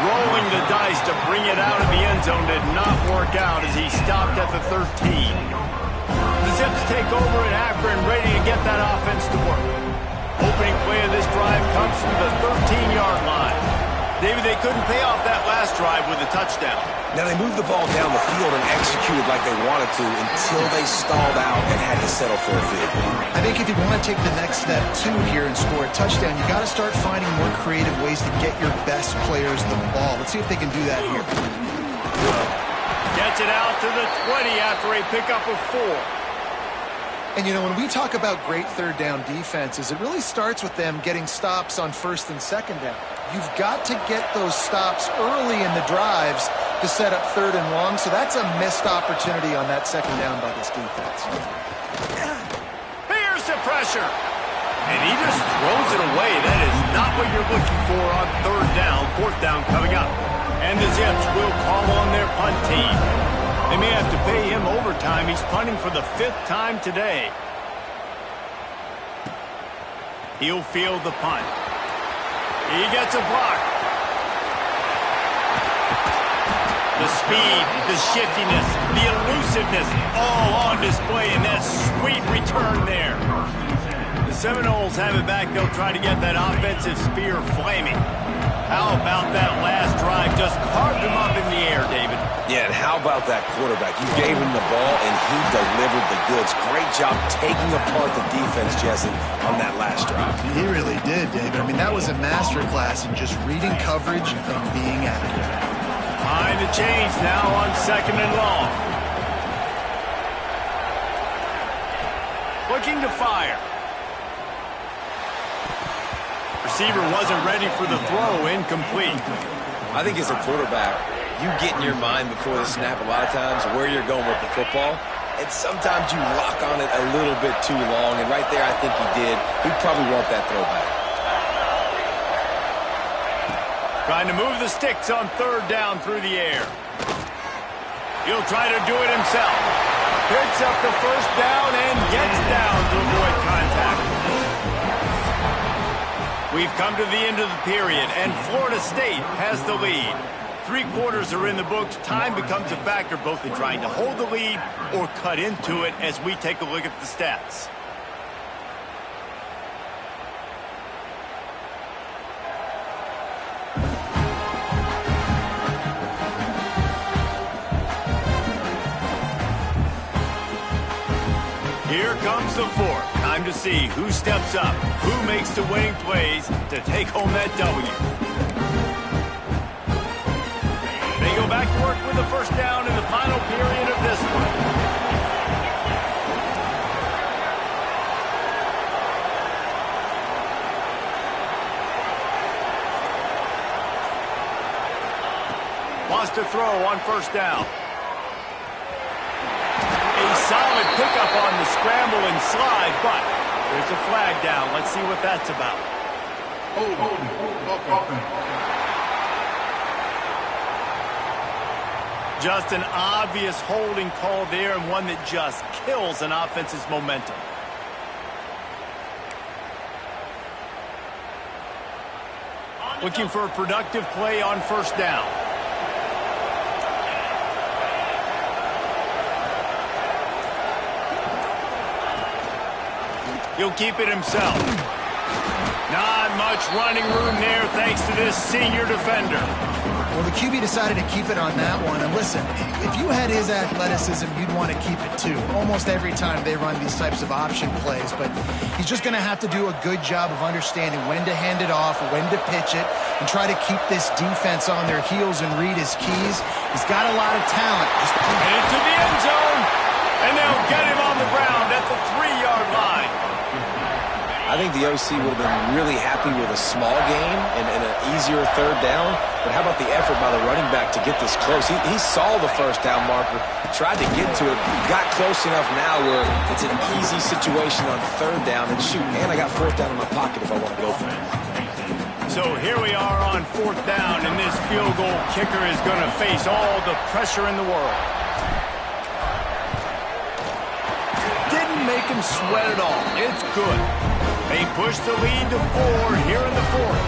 Rolling the dice to bring it out of the end zone did not work out as he stopped at the 13. The Zips take over in Akron, ready to get that offense to work. Opening play of this drive comes from the 13-yard line. David, they couldn't pay off that last drive with a touchdown. Now, they moved the ball down the field and executed like they wanted to until they stalled out and had to settle for a field goal. I think if you want to take the next step, too, here and score a touchdown, you got to start finding more creative ways to get your best players the ball. Let's see if they can do that here. Gets it out to the 20 after a pickup of 4. And, you know, when we talk about great third down defenses, it really starts with them getting stops on 1st and 2nd down. You've got to get those stops early in the drives to set up 3rd and long, so that's a missed opportunity on that 2nd down by this defense. Here's the pressure. And he just throws it away. That is not what you're looking for on 3rd down, 4th down coming up. And the Zips will call on their punt team. They may have to pay him overtime. He's punting for the 5th time today. He'll field the punt. He gets a block. The speed, the shiftiness, the elusiveness, all on display in that sweet return there. The Seminoles have it back. They'll try to get that offensive spear flaming. How about that last drive? Just carved him up in the air, David. Yeah, and how about that quarterback? You gave him the ball, and he delivered the goods. Great job taking apart the defense, Jesse, on that last drive. He really did, David. I mean, that was a masterclass in just reading coverage and being accurate. Behind the chains now on 2nd and long. Looking to fire. Receiver wasn't ready for the throw, incomplete. I think as a quarterback, you get in your mind before the snap a lot of times where you're going with the football, and sometimes you lock on it a little bit too long, and right there I think he did. He'd probably want that throwback. Trying to move the sticks on 3rd down through the air. He'll try to do it himself. Picks up the 1st down and gets down to avoid contact. We've come to the end of the period, and Florida State has the lead. 3 quarters are in the books. Time becomes a factor both in trying to hold the lead or cut into it as we take a look at the stats. Here comes the 4th. Time to see who steps up, who makes the winning plays to take home that W. They go back to work with the 1st down in the final period of this one. Wants to throw on 1st down. Solid pickup on the scramble and slide, but there's a flag down. Let's see what that's about. Just an obvious holding call there, and one that just kills an offense's momentum. Looking for a productive play on 1st down. He'll keep it himself. Not much running room there thanks to this senior defender. Well, the QB decided to keep it on that one. And listen, if you had his athleticism, you'd want to keep it too. Almost every time they run these types of option plays. But he's just going to have to do a good job of understanding when to hand it off, when to pitch it, and try to keep this defense on their heels and read his keys. He's got a lot of talent. Into the end zone, and they'll get him on the ground at the 3-yard line. I think the OC would have been really happy with a small gain and an easier third down. But how about the effort by the running back to get this close? He saw the first down marker, tried to get to it, got close enough now where it's an easy situation on third down. And shoot, man, I got fourth down in my pocket if I want to go for it. So here we are on fourth down, and this field goal kicker is going to face all the pressure in the world. Didn't make him sweat at all. It's good. They push the lead to 4 here in the fourth.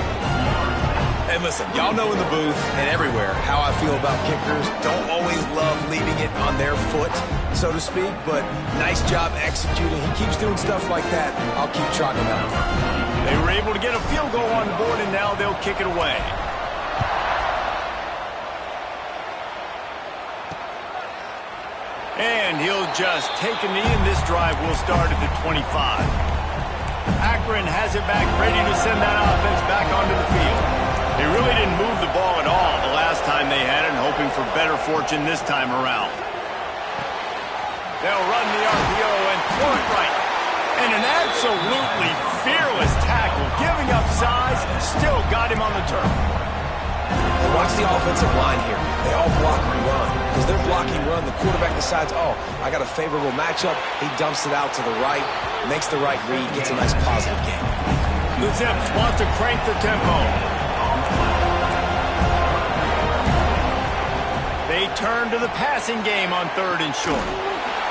And listen, y'all know in the booth and everywhere how I feel about kickers. Don't always love leaving it on their foot, so to speak, but nice job executing. He keeps doing stuff like that. I'll keep trotting him out. They were able to get a field goal on the board, and now they'll kick it away. And he'll just take a knee, and this drive will start at the 25. Akron has it back, ready to send that offense back onto the field. They really didn't move the ball at all the last time they had it, and hoping for better fortune this time around. They'll run the RPO and throw it right. And an absolutely fearless tackle, giving up size, still got him on the turf. And watch the offensive line here. They all block and run. Because they're blocking run, the quarterback decides, oh, I got a favorable matchup. He dumps it out to the right, makes the right read, gets a nice positive game. The Zips want to crank the tempo. They turn to the passing game on 3rd and short.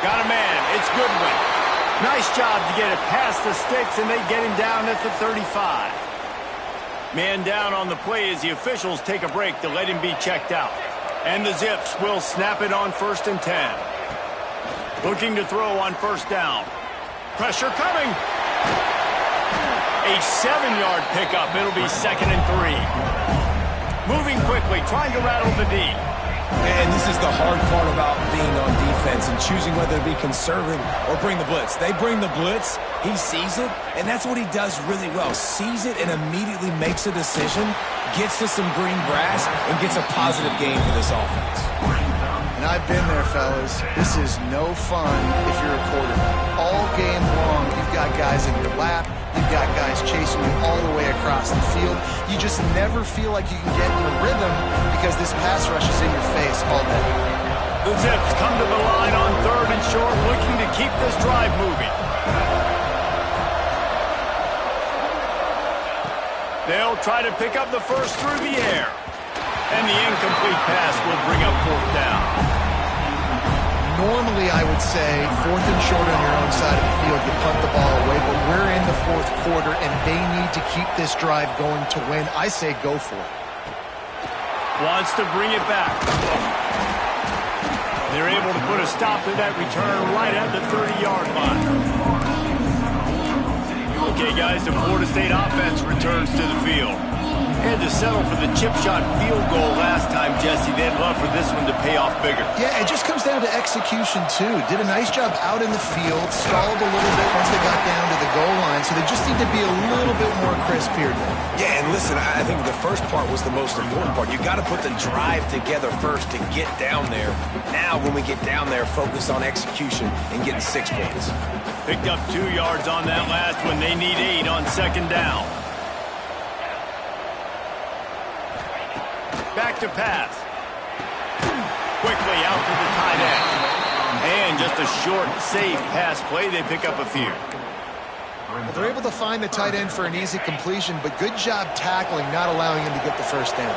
Got a man. It's Goodwin. Nice job to get it past the sticks, and they get him down at the 35. Man down on the play as the officials take a break to let him be checked out. And the Zips will snap it on 1st and 10. Looking to throw on 1st down. Pressure coming. A 7-yard pickup. It'll be 2nd and 3. Moving quickly, trying to rattle the D. And this is the hard part about being on defense and choosing whether to be conservative or bring the blitz. They bring the blitz, he sees it, and that's what he does really well. Sees it and immediately makes a decision, gets to some green grass, and gets a positive gain for this offense. And I've been there, fellas. This is no fun if you're a quarterback. All game long, you've got guys in your lap. You've got guys chasing you all the way across the field. You just never feel like you can get in a rhythm because this pass rush is in your face all day. The Zips come to the line on 3rd and short, looking to keep this drive moving. They'll try to pick up the first through the air. And the incomplete pass will bring up 4th down. Normally, I would say 4th and short on your own side of the field, you punt the ball away, but we're in the 4th quarter, and they need to keep this drive going to win. I say go for it. Wants to bring it back. They're able to put a stop to that return right at the 30-yard line. Okay, guys, the Florida State offense returns to the field. Had to settle for the chip shot field goal last time, Jesse. They'd love for this one to pay off bigger. Yeah, it just comes down to execution, too. Did a nice job out in the field, stalled a little bit once they got down to the goal line, so they just need to be a little bit more crisp here. Yeah, and listen, I think the first part was the most important part. You got to put the drive together first to get down there. Now, when we get down there, focus on execution and getting 6 points. Picked up 2 yards on that last one. They need 8 on 2nd down. Back to pass. Quickly out to the tight end. And just a short, safe pass play. They pick up a few. Well, they're able to find the tight end for an easy completion, but good job tackling, not allowing him to get the first down.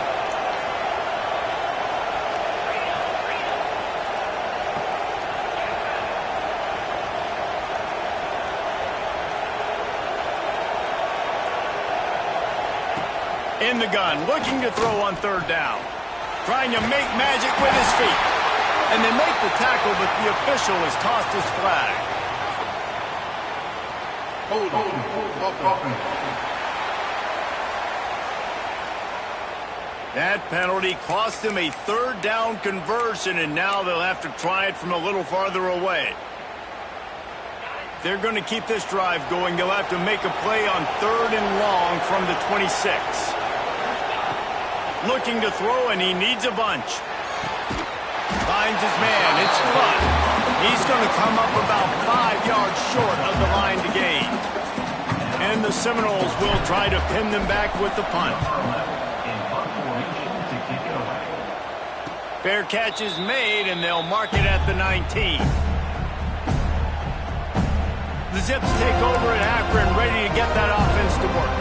In the gun, looking to throw on 3rd down. Trying to make magic with his feet. And they make the tackle, but the official has tossed his flag. That penalty cost them a third down conversion, and now they'll have to try it from a little farther away. They're going to keep this drive going. They'll have to make a play on 3rd and long from the 26. Looking to throw, and he needs a bunch. Finds his man. It's caught. He's going to come up about 5 yards short of the line to gain. And the Seminoles will try to pin them back with the punt. Fair catch is made, and they'll mark it at the 19. The Zips take over at Akron, ready to get that offense to work.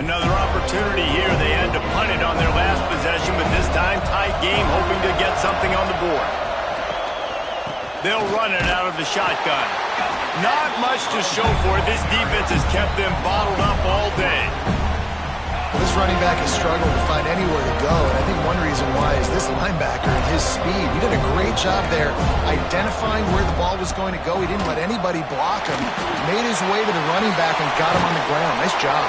Another opportunity here. They had to punt it on their last possession, but this time tight game, hoping to get something on the board. They'll run it out of the shotgun. Not much to show for it. This defense has kept them bottled up all day. This running back has struggled to find anywhere to go, and I think one reason why is this linebacker and his speed. He did a great job there identifying where the ball was going to go. He didn't let anybody block him. Made his way to the running back and got him on the ground. Nice job.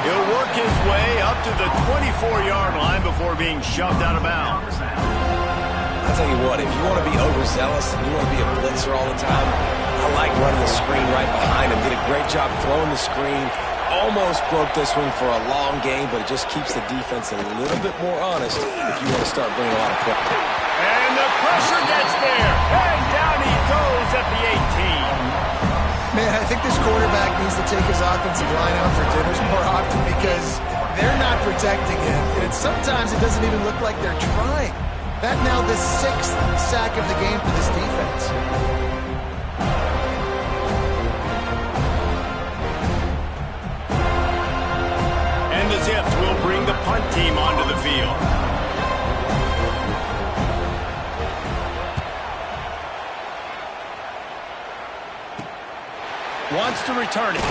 He'll work his way up to the 24-yard line before being shoved out of bounds. I'll tell you what, if you want to be overzealous and you want to be a blitzer all the time, I like running the screen right behind him. Did a great job throwing the screen. Almost broke this one for a long game, but it just keeps the defense a little bit more honest if you want to start bringing a lot of pressure. And the pressure gets there. And down he goes at the 18. Man, I think this quarterback needs to take his offensive line out for dinners more often because they're not protecting him. And sometimes it doesn't even look like they're trying. That now the 6th sack of the game for this defense. And the Zips will bring the punt team onto the field. Wants to return it.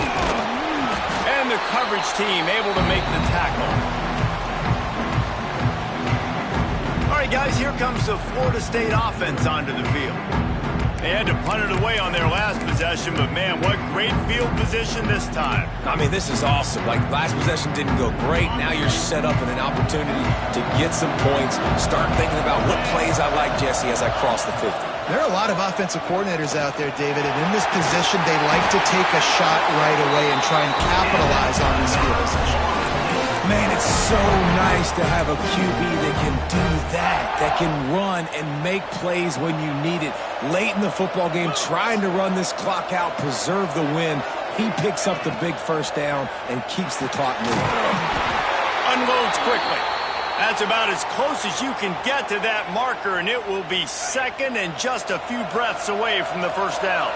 And the coverage team able to make the tackle. All right, guys, here comes the Florida State offense onto the field. They had to punt it away on their last possession, but, man, what great field position this time. I mean, this is awesome. Like, last possession didn't go great. Now you're set up in an opportunity to get some points. Start thinking about what plays I like, Jesse, as I cross the 50. There are a lot of offensive coordinators out there, David, and in this position, they like to take a shot right away and try and capitalize on this field position. Man, it's so nice to have a QB that can do that can run and make plays when you need it. Late in the football game, trying to run this clock out, preserve the win. He picks up the big first down and keeps the clock moving. Unloads quickly. That's about as close as you can get to that marker, and it will be second and just a few breaths away from the first down.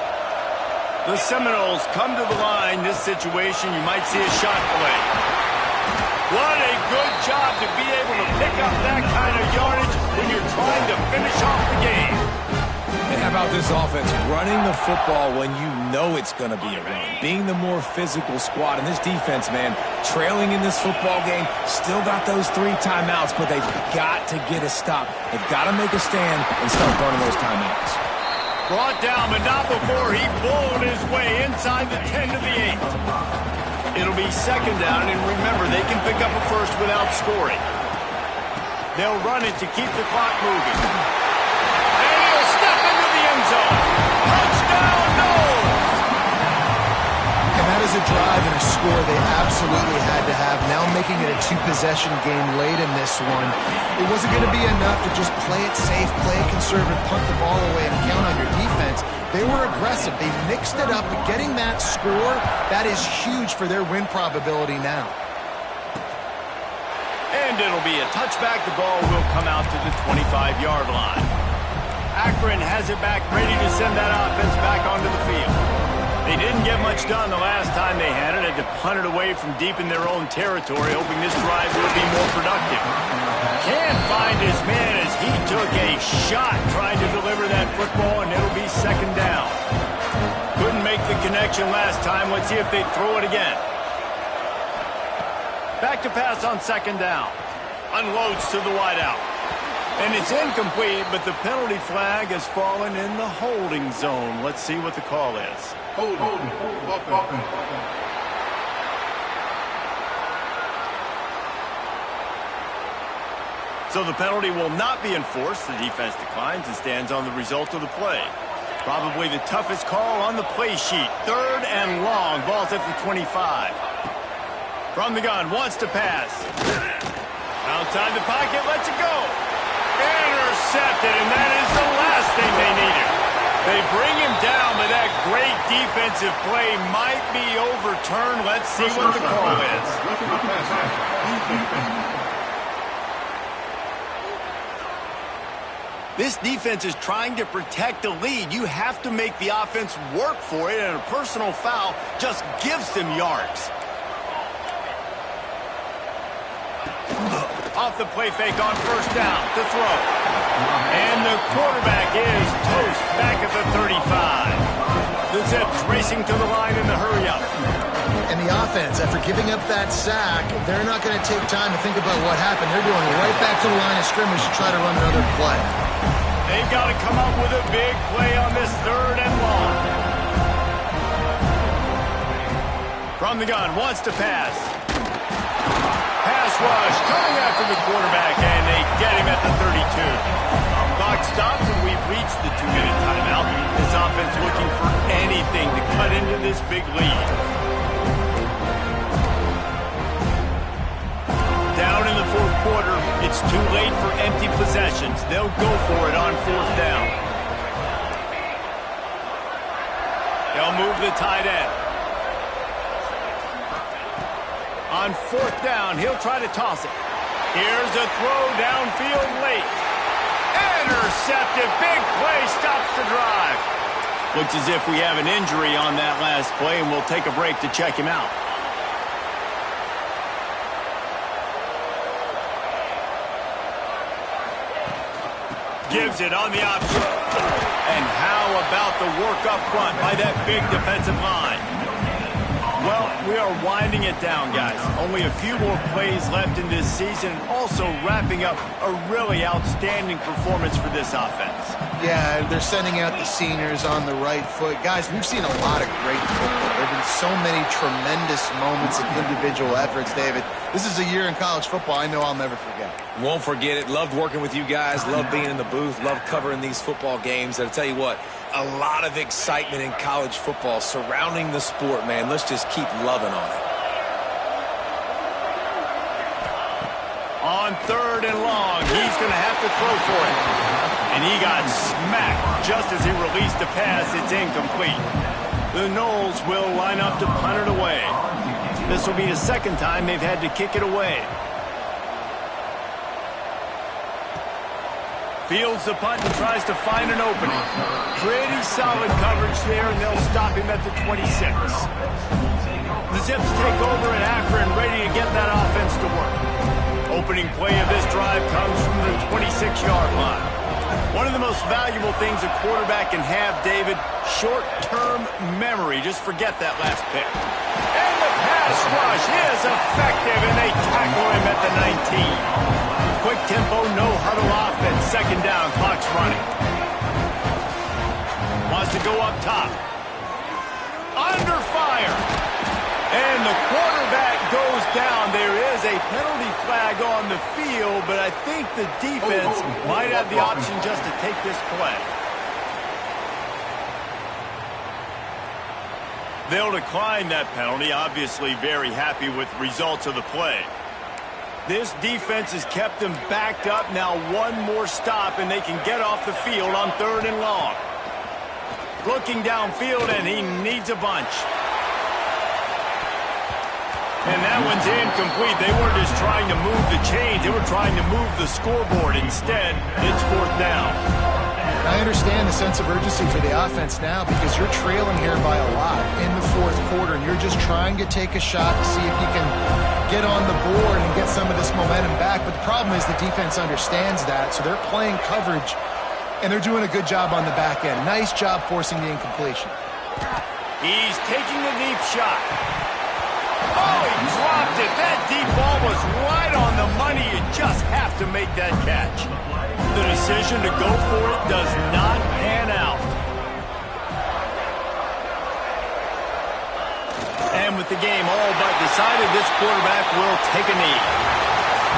The Seminoles come to the line. This situation, you might see a shot play. What a good job to be able to pick up that kind of yardage when you're trying to finish off the game. And how about this offense running the football when you know it's going to be a run? Being the more physical squad. And this defense, man, trailing in this football game, still got those 3 timeouts, but they've got to get a stop. They've got to make a stand and start burning those timeouts. Brought down, but not before he bowled his way inside the 10 to the 8. It'll be second down, and remember, they can pick up a first without scoring. They'll run it to keep the clock moving. And he'll step into the end zone. Touchdown, Noles! And that is a drive and a score they absolutely had to have. Now making it a 2-possession game late in this one. It wasn't going to be enough to just play it safe, play it conservative, punt the ball away, and count on your defense. They were aggressive. They mixed it up. Getting that score, that is huge for their win probability now. And it'll be a touchback. The ball will come out to the 25-yard line. Akron has it back, ready to send that offense back onto the field. They didn't get much done the last time they had it. Had to punt it away from deep in their own territory, hoping this drive will be more productive. Can't find his man as he took a shot trying to deliver that football, and it'll be second down. Couldn't make the connection last time. Let's see if they throw it again. Back to pass on second down. Unloads to the wideout. And it's incomplete, but the penalty flag has fallen in the holding zone. Let's see what the call is. Holding. 5 So the penalty will not be enforced. The defense declines and stands on the result of the play. Probably the toughest call on the play sheet. 3rd and long. Ball's at the 25. From the gun, wants to pass. Outside the pocket, lets it go. Intercepted, and that is the last thing they needed. They bring him down, but that great defensive play might be overturned. Let's see what the call is. This defense is trying to protect the lead. You have to make the offense work for it, and a personal foul just gives them yards. Off the play fake on 1st down to throw. And the quarterback is toast back at the 35. The Zips racing to the line in the hurry-up. And the offense, after giving up that sack, they're not going to take time to think about what happened. They're going right back to the line of scrimmage to try to run another play. They've got to come up with a big play on this 3rd and long. From the gun, wants to pass. Pass rush, coming after the quarterback, and they get him at the 32. Clock stops, and we've reached the 2-minute timeout. This offense looking for anything to cut into this big lead. Down in the 4th quarter, it's too late for empty possessions. They'll go for it on 4th down. They'll move the tight end. On 4th down, he'll try to toss it. Here's a throw downfield late. Intercepted. Big play stops the drive. Looks as if we have an injury on that last play, and we'll take a break to check him out. Gives it on the option. And how about the work up front by that big defensive line? Well, we are winding it down, guys. Only a few more plays left in this season. Also wrapping up a really outstanding performance for this offense. Yeah, they're sending out the seniors on the right foot. Guys, we've seen a lot of great football. There have been so many tremendous moments and individual efforts, David. This is a year in college football I know I'll never forget. Won't forget it. Loved working with you guys. Loved being in the booth. Loved covering these football games. And I'll tell you what, a lot of excitement in college football surrounding the sport, man. Let's just keep loving on it. On 3rd and long, he's going to have to throw for it. And he got smacked just as he released the pass. It's incomplete. The Noles will line up to punt it away. This will be the 2nd time they've had to kick it away. Fields the punt and tries to find an opening. Pretty solid coverage there, and they'll stop him at the 26. The Zips take over in Akron, ready to get that offense to work. Opening play of this drive comes from the 26-yard line. One of the most valuable things a quarterback can have, David, short-term memory. Just forget that last pick. And the pass rush is effective, and they tackle him at the 19. Quick tempo, no huddle offense. 2nd down, clock's running. Wants to go up top. Under fire. And the quarterback goes down. There is a penalty flag on the field, but I think the defense might have the option just to take this play. They'll decline that penalty, obviously very happy with results of the play. This defense has kept them backed up. Now one more stop, and they can get off the field on 3rd and long. Looking downfield, and he needs a bunch. And that one's incomplete. They weren't just trying to move the chains. They were trying to move the scoreboard. Instead, it's 4th down. I understand the sense of urgency for the offense now because you're trailing here by a lot in the 4th quarter, and you're just trying to take a shot to see if you can get on the board and get some of this momentum back. But the problem is the defense understands that, so they're playing coverage, and they're doing a good job on the back end. Nice job forcing the incompletion. He's taking the deep shot. Oh, he dropped it. That deep ball was right on the money. You just have to make that catch. The decision to go for it does not pan out. And with the game all but decided, this quarterback will take a knee.